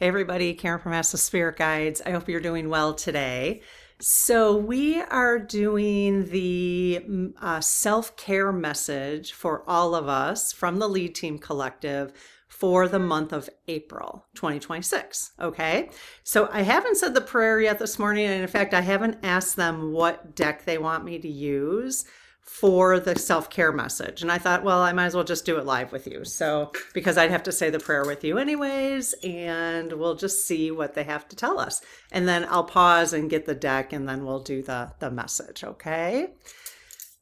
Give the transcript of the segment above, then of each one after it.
Hey everybody, Karen from Ask the Spirit Guides. I hope you're doing well today. So we are doing the self-care message for all of us from the Lead Team Collective for the month of April 2026. Okay, so I haven't said the prayer yet this morning, and in fact, I haven't asked them what deck they want me to use for the self-care message. And I thought, well, I might as well just do it live with you. So, because I'd have to say the prayer with you anyways, and we'll just see what they have to tell us. And then I'll pause and get the deck, and then we'll do the message, okay?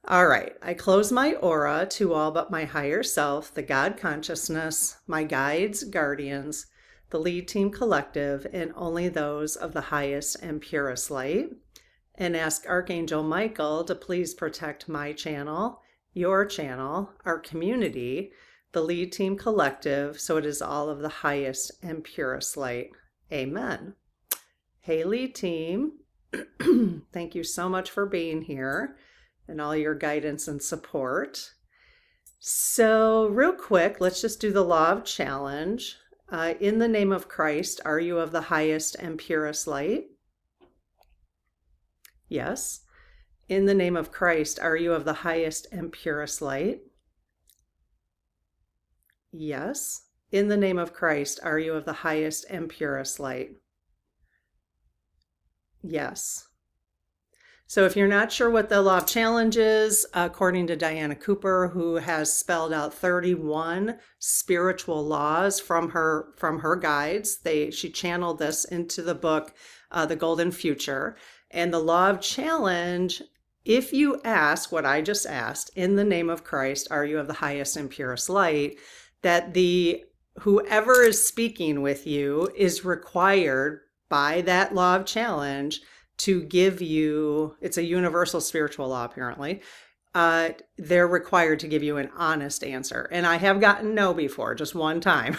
All right, I close my aura to all but my higher self, the God consciousness, my guides, guardians, the Lead Team Collective, and only those of the highest and purest light. And ask Archangel Michael to please protect my channel, your channel, our community, the Lead Team Collective, so it is all of the highest and purest light. Amen. Hey, Lead Team. Thank you so much for being here and all your guidance and support. So real quick, let's just do the law of challenge. In the name of Christ, are you of the highest and purest light? Yes. In the name of Christ, are you of the highest and purest light? Yes. In the name of Christ, are you of the highest and purest light? Yes. So if you're not sure what the law of challenge is, according to Diana Cooper, who has spelled out 31 spiritual laws from her guides, she channeled this into the book, The Golden Future. And the law of challenge, if you ask what I just asked, in the name of Christ, are you of the highest and purest light, that whoever is speaking with you is required by that law of challenge to give you, it's a universal spiritual law apparently, they're required to give you an honest answer. And I have gotten no before, just one time.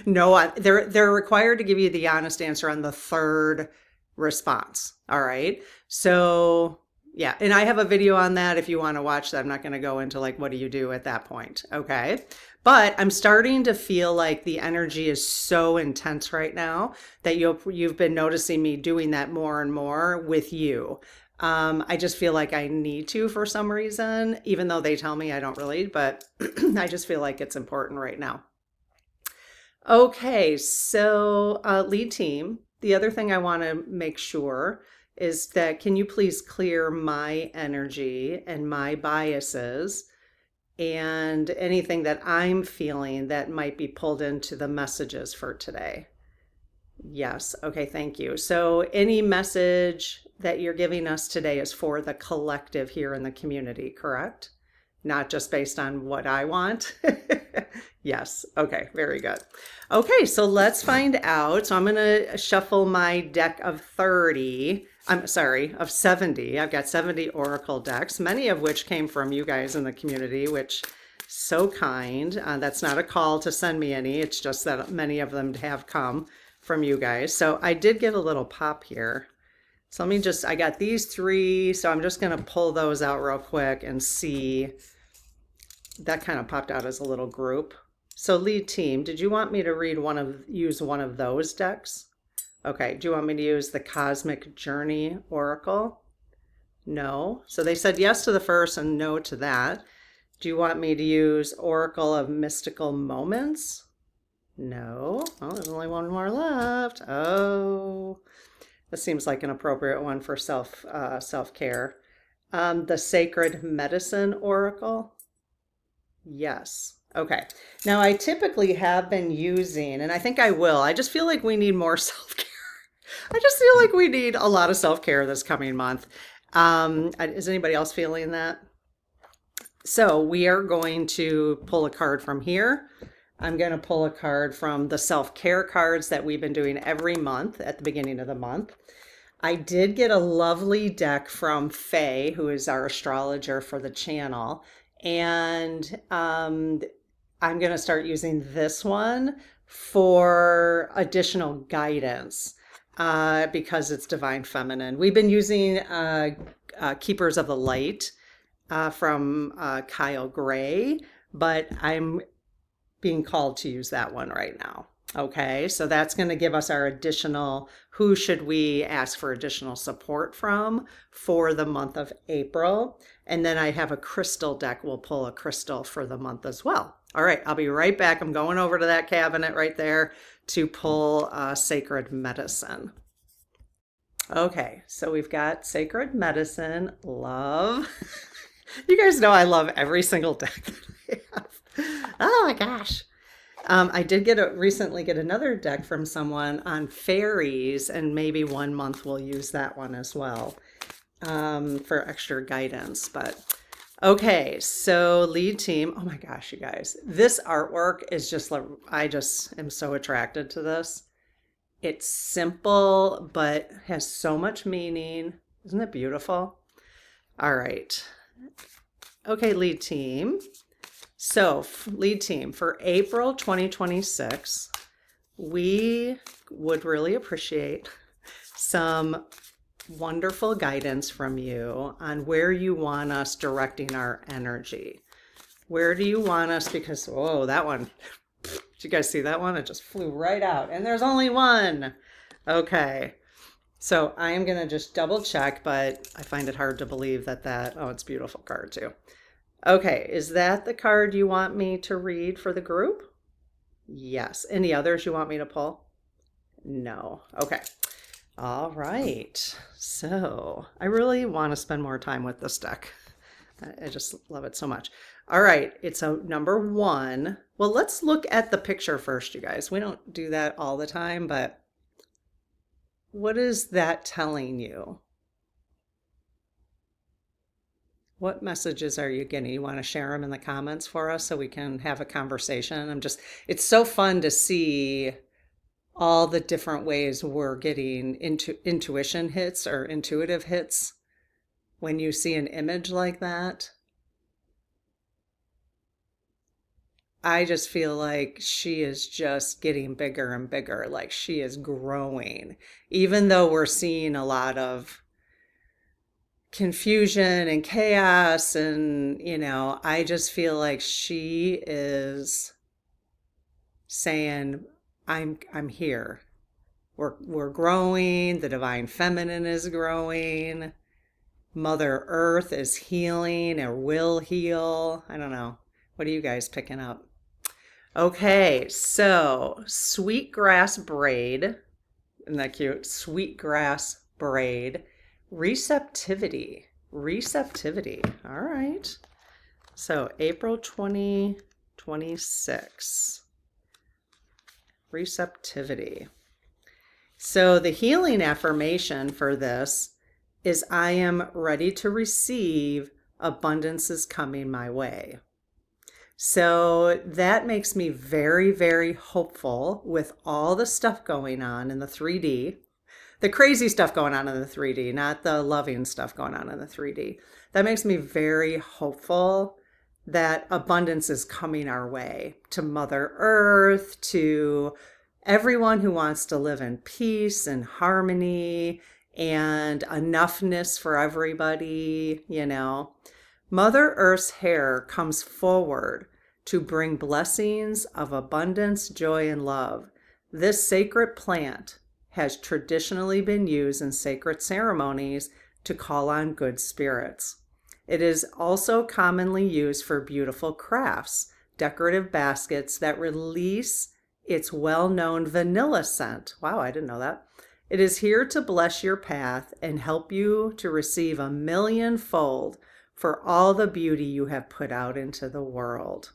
No, they're required to give you the honest answer on the third response. All right. So yeah. And I have a video on that if you want to watch that. I'm not going to go into like, what do you do at that point? Okay. But I'm starting to feel like the energy is so intense right now that you've been noticing me doing that more and more with you. I just feel like I need to for some reason, even though they tell me I don't really, but I just feel like it's important right now. Okay. So Lead Team. The other thing I want to make sure is that can you please clear my energy and my biases and anything that I'm feeling that might be pulled into the messages for today? Yes. Okay. Thank you. So any message that you're giving us today is for the collective here in the community, correct? Not just based on what I want. Yes. Okay. Very good. Okay. So let's find out. So I'm going to shuffle my deck of 30. Of 70. I've got 70 Oracle decks, many of which came from you guys in the community, which so kind. That's not a call to send me any. It's just that many of them have come from you guys. So I did get a little pop here. So I got these three. So I'm just going to pull those out real quick and see. That kind of popped out as a little group. So Lead Team, did you want me to use one of those decks? Okay, do you want me to use the Cosmic Journey Oracle? No. So they said yes to the first and no to that. Do you want me to use Oracle of Mystical Moments? No. Oh, there's only one more left. Oh, this seems like an appropriate one for self-care. The Sacred Medicine Oracle? Yes. Okay. Now I typically have been using, and I think I will, I just feel like we need more self-care. I just feel like we need a lot of self-care this coming month. Is anybody else feeling that? So we are going to pull a card from here. I'm going to pull a card from the self-care cards that we've been doing every month at the beginning of the month. I did get a lovely deck from Faye, who is our astrologer for the channel. And I'm going to start using this one for additional guidance because it's divine feminine. We've been using Keepers of the Light from Kyle Gray, but I'm being called to use that one right now. Okay, so that's going to give us our additional, who should we ask for additional support from for the month of April? And then I have a crystal deck. We'll pull a crystal for the month as well. All right, I'll be right back. I'm going over to that cabinet right there to pull Sacred Medicine. Okay, so we've got Sacred Medicine, love. You guys know I love every single deck that I have. Oh my gosh. I did recently get another deck from someone on fairies, and maybe one month we'll use that one as well for extra guidance. But okay, so lead team. Oh my gosh, you guys, this artwork is just like, I just am so attracted to this. It's simple, but has so much meaning. Isn't it beautiful? All right. Okay, lead team. So, lead team, for April 2026, we would really appreciate some wonderful guidance from you on where you want us directing our energy. Where do you want us? Because, oh, that one, did you guys see that one? It just flew right out, and there's only one. Okay. So I am going to just double check, but I find it hard to believe that, oh, it's a beautiful card too. Okay, is that the card you want me to read for the group? Yes. Any others you want me to pull? No. Okay. All right. So I really want to spend more time with this deck. I just love it so much. All right, it's a number 1. Well, let's look at the picture first, you guys. We don't do that all the time, but what is that telling you? What messages are you getting? You want to share them in the comments for us so we can have a conversation? It's so fun to see all the different ways we're getting intuition hits or intuitive hits when you see an image like that. I just feel like she is just getting bigger and bigger, like she is growing, even though we're seeing a lot of confusion and chaos, and I just feel like she is saying, I'm here. We're growing, the divine feminine is growing, Mother Earth is healing or will heal. I don't know. What are you guys picking up? Okay, so Sweetgrass Braid, isn't that cute? Sweetgrass Braid. Receptivity. Receptivity. All right. So April 2026. Receptivity. So the healing affirmation for this is, I am ready to receive, abundance is coming my way. So that makes me very, very hopeful with all the stuff going on in the 3D. The crazy stuff going on in the 3D, not the loving stuff going on in the 3D. That makes me very hopeful that abundance is coming our way, to Mother Earth, to everyone who wants to live in peace and harmony and enoughness for everybody, Mother Earth's hair comes forward to bring blessings of abundance, joy, and love. This sacred plant has traditionally been used in sacred ceremonies to call on good spirits. It is also commonly used for beautiful crafts, decorative baskets that release its well-known vanilla scent. Wow, I didn't know that. It is here to bless your path and help you to receive 1,000,000-fold for all the beauty you have put out into the world.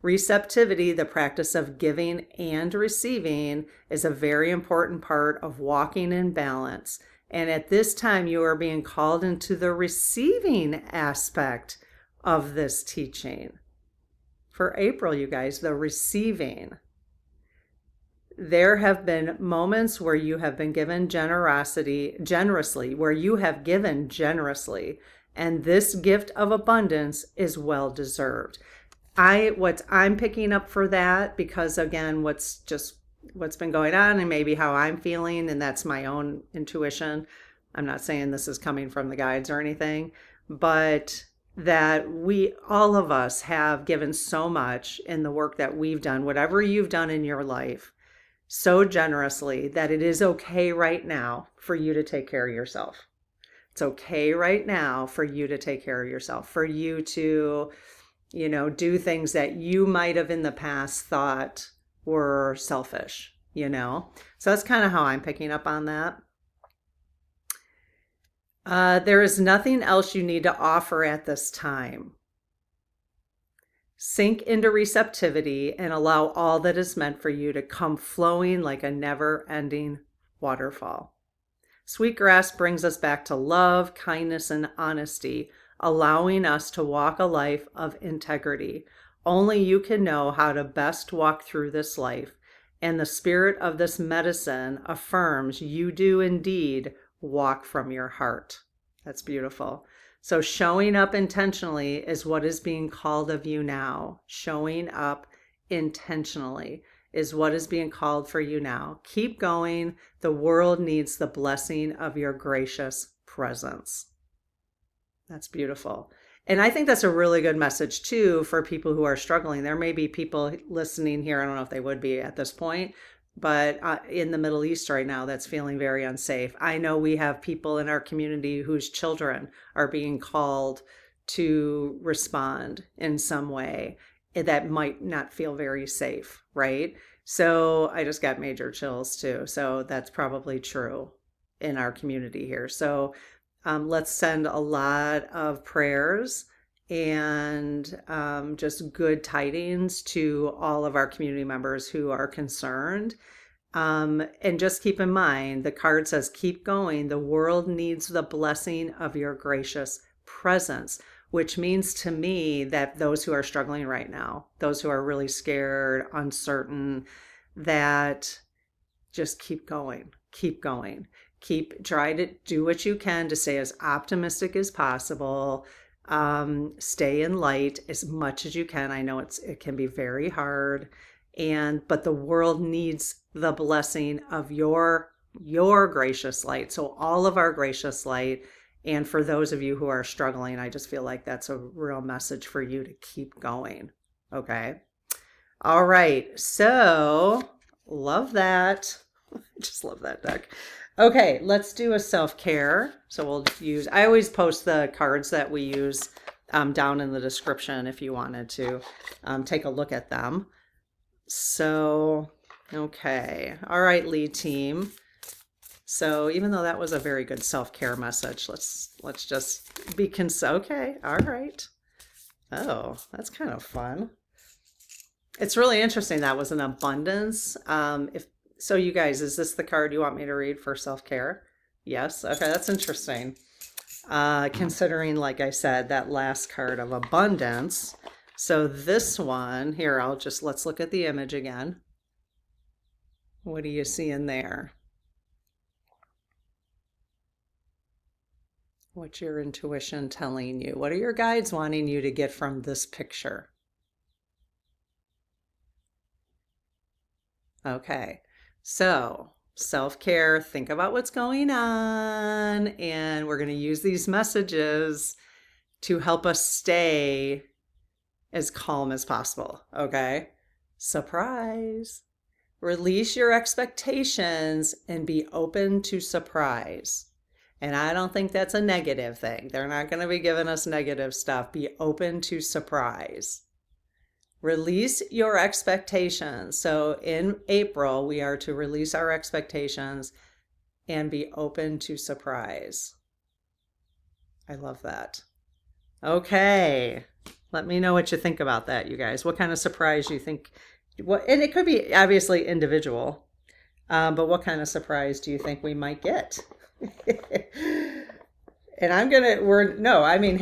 Receptivity, the practice of giving and receiving, is a very important part of walking in balance. And at this time, you are being called into the receiving aspect of this teaching. For April, you guys, the receiving. There have been moments where you have been given generously, where you have given generously, and this gift of abundance is well deserved. What I'm picking up for that, because again, what's been going on and maybe how I'm feeling, and that's my own intuition. I'm not saying this is coming from the guides or anything, but that all of us have given so much in the work that we've done, whatever you've done in your life, so generously that it is okay right now for you to take care of yourself. It's okay right now for you to take care of yourself, for you to, do things that you might have in the past thought were selfish. So that's kind of how I'm picking up on that. There is nothing else you need to offer at this time. Sink into receptivity and allow all that is meant for you to come flowing like a never-ending waterfall. Sweetgrass brings us back to love, kindness, and honesty, allowing us to walk a life of integrity. Only you can know how to best walk through this life, and the spirit of this medicine affirms you do indeed walk from your heart. That's beautiful. So showing up intentionally is what is being called of you now. Showing up intentionally is what is being called for you now. Keep going. The world needs the blessing of your gracious presence. That's beautiful. And I think that's a really good message too for people who are struggling. There may be people listening here, I don't know if they would be at this point, but in the Middle East right now that's feeling very unsafe. I know we have people in our community whose children are being called to respond in some way that might not feel very safe, right? So I just got major chills too. So that's probably true in our community here. So let's send a lot of prayers and just good tidings to all of our community members who are concerned. And just keep in mind, the card says, keep going. The world needs the blessing of your gracious presence, which means to me that those who are struggling right now, those who are really scared, uncertain, that just keep going, keep going. Try to do what you can to stay as optimistic as possible. Stay in light as much as you can. I know it can be very hard, but the world needs the blessing of your gracious light. So all of our gracious light. And for those of you who are struggling, I just feel like that's a real message for you to keep going. Okay. All right. So love that. I just love that deck. Okay, let's do a self-care. So I always post the cards that we use down in the description if you wanted to take a look at them. So, okay. All right, lead team. So even though that was a very good self-care message, let's just be okay. All right. Oh, that's kind of fun. It's really interesting. That was an abundance. So you guys, is this the card you want me to read for self-care? Yes. Okay, that's interesting. Considering, like I said, that last card of abundance. So this one here, let's look at the image again. What do you see in there? What's your intuition telling you? What are your guides wanting you to get from this picture? Okay. So, self-care, think about what's going on, and we're going to use these messages to help us stay as calm as possible, okay? Surprise. Release your expectations and be open to surprise. And I don't think that's a negative thing. They're not going to be giving us negative stuff. Be open to surprise. Release your expectations. So in April, we are to release our expectations and be open to surprise. I love that. Okay. Let me know what you think about that, you guys. What kind of surprise you think? And it could be obviously individual, but what kind of surprise do you think we might get? And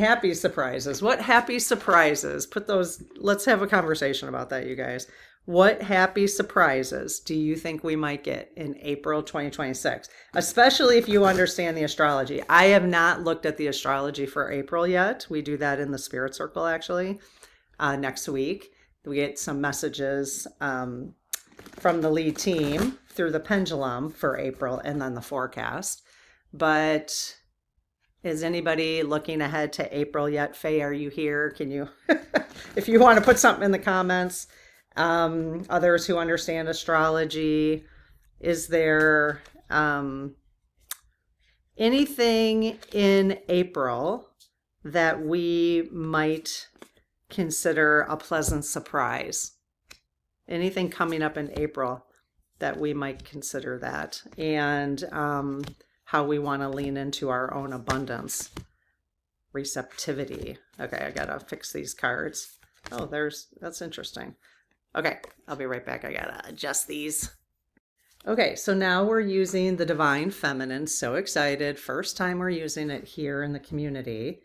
happy surprises. What happy surprises? Let's have a conversation about that, you guys. What happy surprises do you think we might get in April 2026? Especially if you understand the astrology. I have not looked at the astrology for April yet. We do that in the Spirit Circle, actually, next week. We get some messages from the lead team through the pendulum for April and then the forecast. But Is anybody looking ahead to April yet? Faye, are you here? Can you, if you want to put something in the comments, others who understand astrology, is there anything in April that we might consider a pleasant surprise? Anything coming up in April that we might consider that? And how we want to lean into our own abundance. Receptivity. Okay, I gotta fix these cards. Oh, that's interesting. Okay, I'll be right back. I gotta adjust these. Okay, so now we're using the Divine Feminine. So excited. First time we're using it here in the community,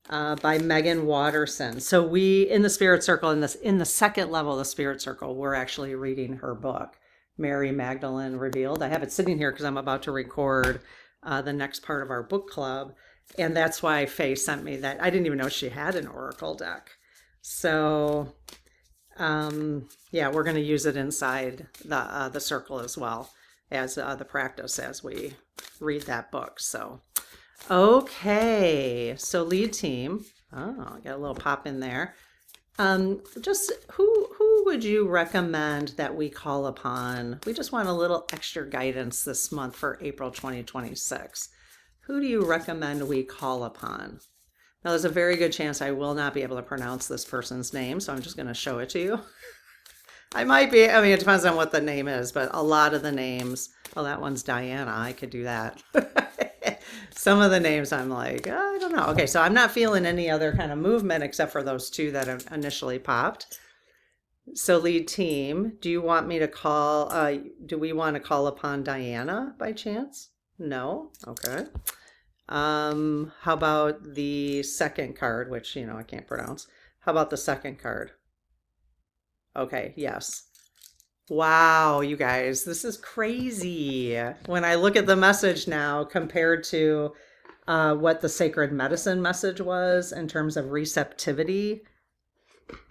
by Megan Watterson. So we, in the Spirit Circle, in the second level of the Spirit Circle, we're actually reading her book, Mary Magdalene Revealed. I have it sitting here because I'm about to record the next part of our book club. And that's why Faye sent me that. I didn't even know she had an oracle deck. So yeah, we're going to use it inside the circle as well as the practice as we read that book. So, okay. So lead team. Oh, I got a little pop in there. Just who would you recommend that we call upon? We just want a little extra guidance this month for April 2026. Who do you recommend we call upon? Now, there's a very good chance I will not be able to pronounce this person's name, so I'm just going to show it to you. I might be, I mean, it depends on what the name is, but a lot of the names, oh, that one's Diana. I could do that. Some of the names I'm like, I don't know. Okay, so I'm not feeling any other kind of movement except for those two that have initially popped. So lead team, do you want me to call, do we want to call upon Diana by chance? No? Okay. How about the second card, which, you know, I can't pronounce. How about the second card? Okay, yes. Wow, you guys, this is crazy. When I look at the message now compared to what the Sacred Medicine message was in terms of receptivity,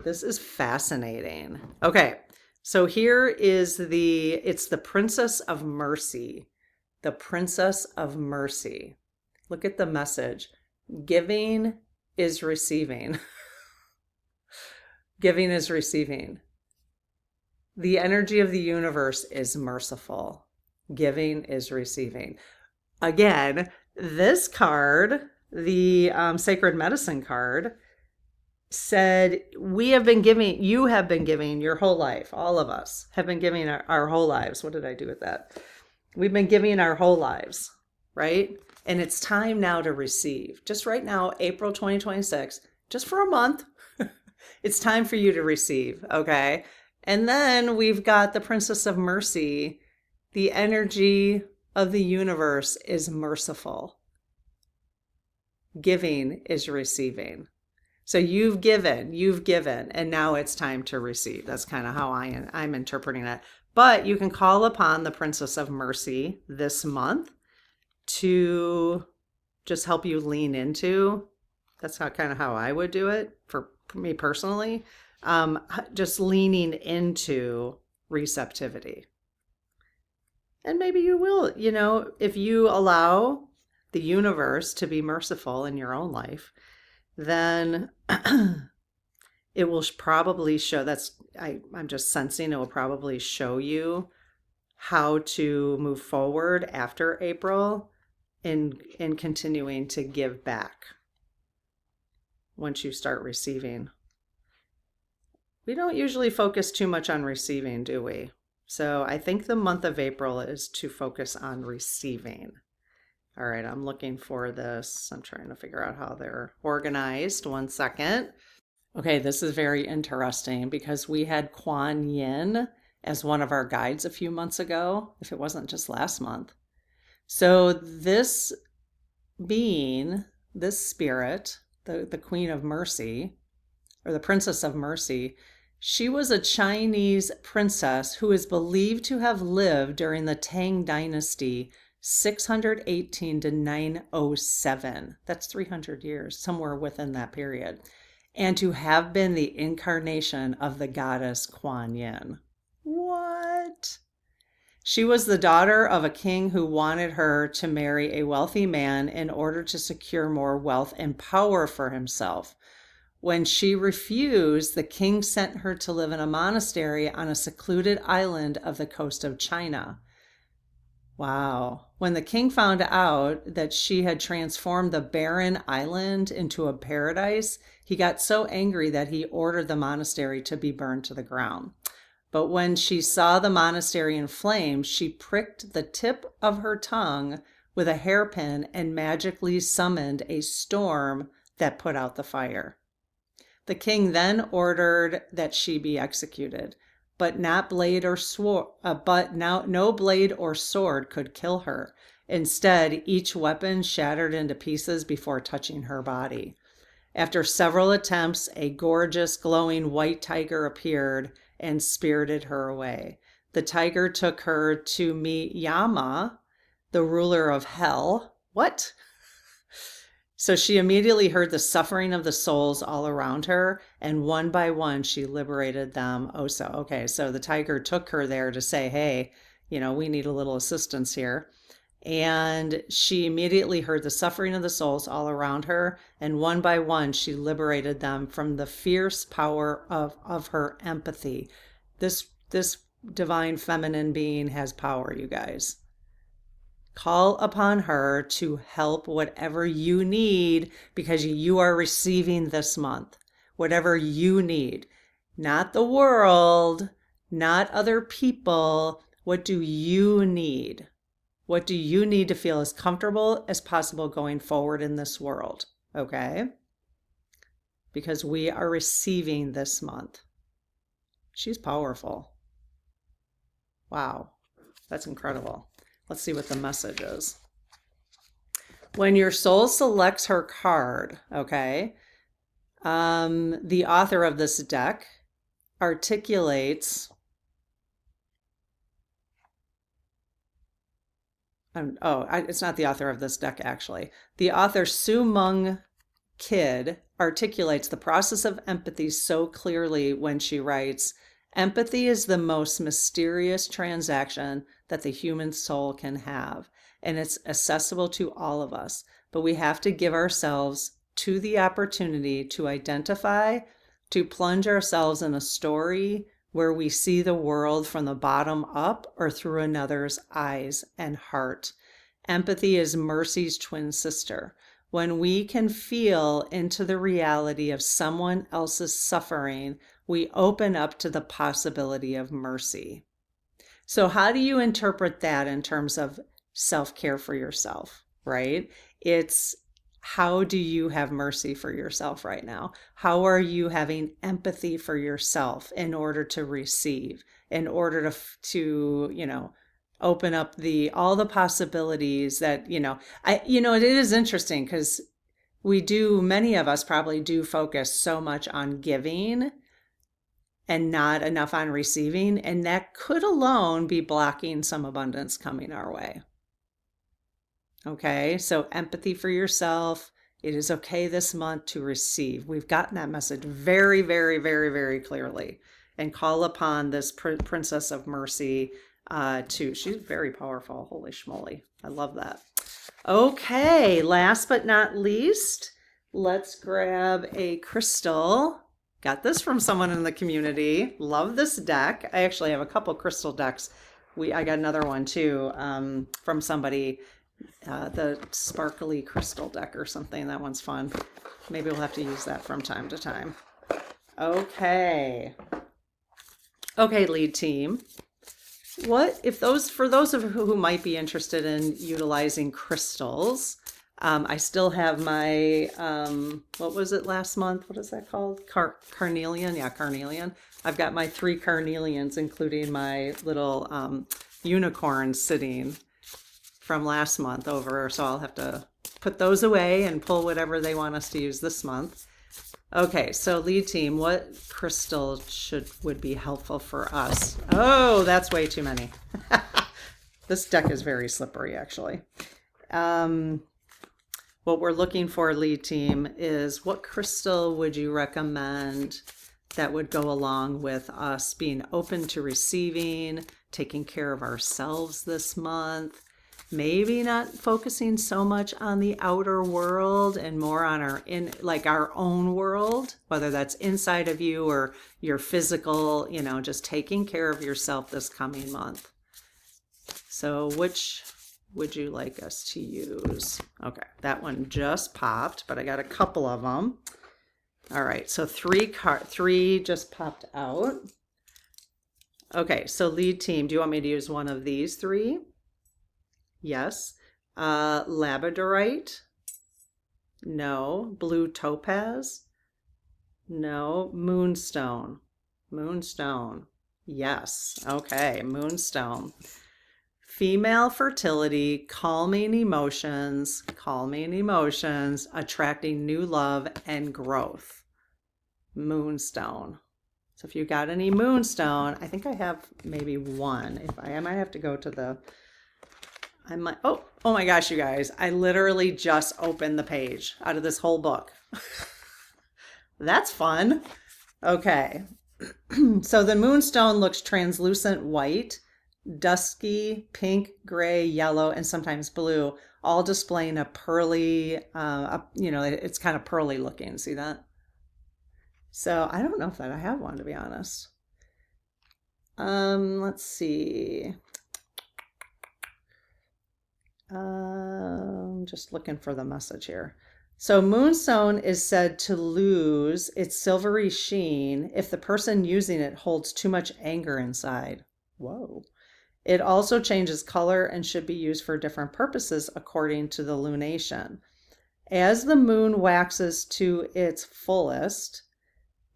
this is fascinating. Okay, so here is it's the Princess of Mercy. The Princess of Mercy. Look at the message. Giving is receiving. Giving is receiving. The energy of the universe is merciful. Giving is receiving. Again, this card, the Sacred Medicine card, said we have been giving, you have been giving your whole life. All of us have been giving our whole lives. What did I do with that? We've been giving our whole lives, right? And it's time now to receive. Just right now, April 2026, just for a month, it's time for you to receive, okay? And then we've got the Princess of Mercy. The energy of the universe is merciful. Giving is receiving. So you've given, and now it's time to receive. That's kind of how I'm interpreting it. But you can call upon the Princess of Mercy this month to just help you lean into. That's kind of how I would do it for me personally. Just leaning into receptivity. And maybe you will, you know, if you allow the universe to be merciful in your own life, then it will probably show, I'm just sensing it will probably show you how to move forward after April in continuing to give back once you start receiving. We don't usually focus too much on receiving, do we? So I think the month of April is to focus on receiving. All right, I'm looking for this. I'm trying to figure out how they're organized. 1 second. Okay, this is very interesting because we had Quan Yin as one of our guides a few months ago, if it wasn't just last month. So this being, this spirit, the Queen of Mercy, or the Princess of Mercy, she was a Chinese princess who is believed to have lived during the Tang Dynasty, 618 to 907. That's 300 years, somewhere within that period. And to have been the incarnation of the goddess Quan Yin. What? She was the daughter of a king who wanted her to marry a wealthy man in order to secure more wealth and power for himself. When she refused, the king sent her to live in a monastery on a secluded island of the coast of China. Wow. When the king found out that she had transformed the barren island into a paradise, he got so angry that he ordered the monastery to be burned to the ground. But when she saw the monastery in flames, she pricked the tip of her tongue with a hairpin and magically summoned a storm that put out the fire. The king then ordered that she be executed, but no blade or sword could kill her. Instead, each weapon shattered into pieces before touching her body. After several attempts, a gorgeous glowing white tiger appeared and spirited her away. The tiger took her to meet Yama, the ruler of hell. What? So she immediately heard the suffering of the souls all around her, and one by one she liberated them. Oh, so okay. So the tiger took her there to say, hey, we need a little assistance here. And she immediately heard the suffering of the souls all around her, and one by one she liberated them from the fierce power of her empathy. This divine feminine being has power, you guys. Call upon her to help whatever you need, because you are receiving this month. Whatever you need. Not the world, not other people. What do you need? What do you need to feel as comfortable as possible going forward in this world? Okay? Because we are receiving this month. She's powerful. Wow. That's incredible. Let's see what the message is. When your soul selects her card, okay, the author of this deck articulates, it's not the author of this deck, actually. The author, Su Mung Kid, articulates the process of empathy so clearly when she writes, empathy is the most mysterious transaction that the human soul can have, and it's accessible to all of us. But we have to give ourselves to the opportunity to identify, to plunge ourselves in a story where we see the world from the bottom up or through another's eyes and heart. Empathy is mercy's twin sister. When we can feel into the reality of someone else's suffering, we open up to the possibility of mercy. So how do you interpret that in terms of self-care for yourself, right? It's how do you have mercy for yourself right now? How are you having empathy for yourself in order to receive, in order to open up all the possibilities that, it is interesting because many of us probably do focus so much on giving and not enough on receiving, and that could alone be blocking some abundance coming our way. Okay, so empathy for yourself. It is okay this month to receive. We've gotten that message very, very, very, very clearly. And call upon this Princess of Mercy she's very powerful. Holy schmoly. I love that. Okay, last but not least, let's grab a crystal. Got this from someone in the community. Love this deck. I actually have a couple crystal decks. I got another one too from somebody. The sparkly crystal deck or something. That one's fun. Maybe we'll have to use that from time to time. Okay, lead team. For those of you who might be interested in utilizing crystals, I still have my, what was it last month? What is that called? Carnelian? Yeah, carnelian. I've got my 3 carnelians, including my little unicorn sitting from last month over. So I'll have to put those away and pull whatever they want us to use this month. Okay, so lead team, what crystal would be helpful for us? Oh, that's way too many. This deck is very slippery, actually. What we're looking for, lead team, is what crystal would you recommend that would go along with us being open to receiving, taking care of ourselves this month. Maybe not focusing so much on the outer world and more on our own world, whether that's inside of you or your physical, just taking care of yourself this coming month. So which would you like us to use? Okay, that one just popped, but I got a couple of them. All right, so three just popped out. Okay, so lead team, do you want me to use one of these three? Yes. Labradorite? No. Blue topaz? No. Moonstone? Moonstone. Yes. Okay, moonstone. Female fertility, calming emotions, attracting new love and growth. Moonstone. So if you got any moonstone, I think I have maybe one. I might have to go to the... oh my gosh, you guys, I literally just opened the page out of this whole book. That's fun. Okay. So the moonstone looks translucent white, dusky pink, gray, yellow, and sometimes blue, all displaying a pearly, it's kind of pearly looking. See that? So I don't know if I have one, to be honest. Let's see. Just looking for the message here. So moonstone is said to lose its silvery sheen if the person using it holds too much anger inside. Whoa. It also changes color and should be used for different purposes according to the lunation. As the moon waxes to its fullest,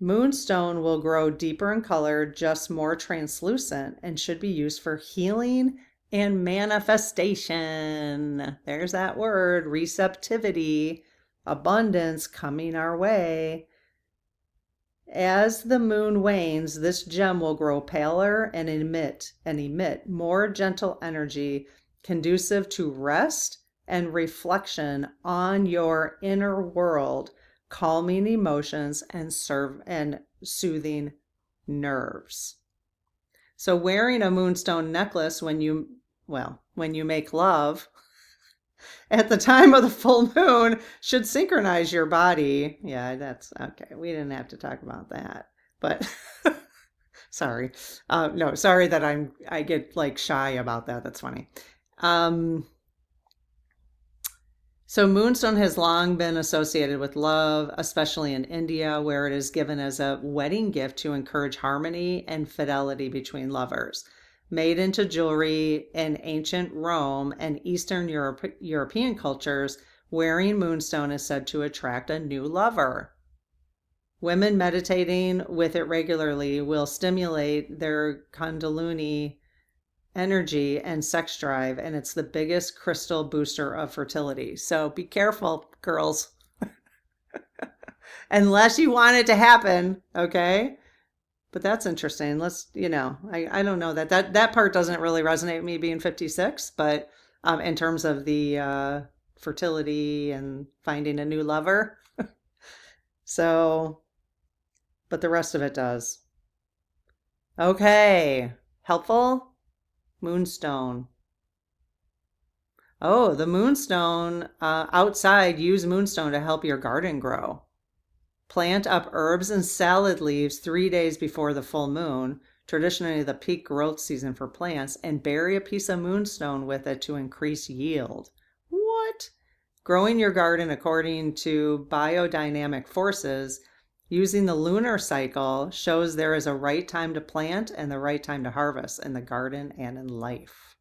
moonstone will grow deeper in color, just more translucent, and should be used for healing and manifestation. There's that word, receptivity, abundance coming our way. As the moon wanes, this gem will grow paler and emit more gentle energy conducive to rest and reflection on your inner world, calming emotions and soothing nerves. So wearing a moonstone necklace when you make love at the time of the full moon should synchronize your body. Yeah, that's okay. We didn't have to talk about that, but sorry. No, sorry that I get like shy about that. That's funny. So moonstone has long been associated with love, especially in India, where it is given as a wedding gift to encourage harmony and fidelity between lovers. Made into jewelry in ancient Rome and Eastern European cultures, wearing moonstone is said to attract a new lover. Women meditating with it regularly will stimulate their kundalini energy and sex drive, and it's the biggest crystal booster of fertility. So be careful, girls. Unless you want it to happen, okay? But that's interesting. I don't know that part doesn't really resonate with me being 56, but in terms of the fertility and finding a new lover. So, but the rest of it does. Okay. Helpful? Moonstone. Oh, the moonstone, outside, use moonstone to help your garden grow. Plant up herbs and salad leaves 3 days before the full moon, traditionally the peak growth season for plants, and bury a piece of moonstone with it to increase yield. What? Growing your garden according to biodynamic forces, using the lunar cycle, shows there is a right time to plant and the right time to harvest in the garden and in life.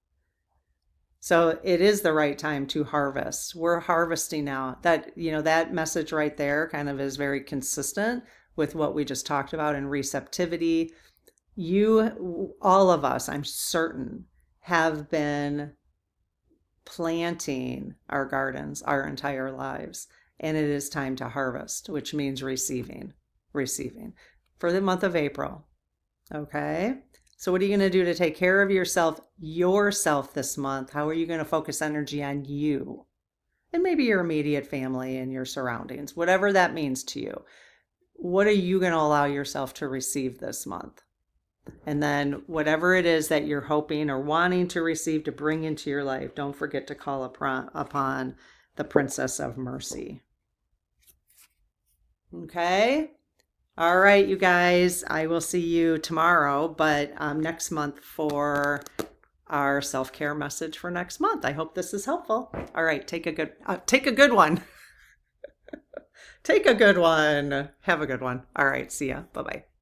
So it is the right time to harvest. We're harvesting now. That message right there kind of is very consistent with what we just talked about in receptivity. All of us, I'm certain, have been planting our gardens our entire lives. And it is time to harvest, which means receiving for the month of April. Okay. So what are you going to do to take care of yourself this month? How are you going to focus energy on you and maybe your immediate family and your surroundings, whatever that means to you? what are you going to allow yourself to receive this month? And then whatever it is that you're hoping or wanting to receive to bring into your life, don't forget to call upon the Princess of Mercy. Okay? All right, you guys, I will see you tomorrow, but next month for our self-care message for next month. I hope this is helpful. All right, take a good one. Take a good one. Have a good one. All right, see ya. Bye-bye.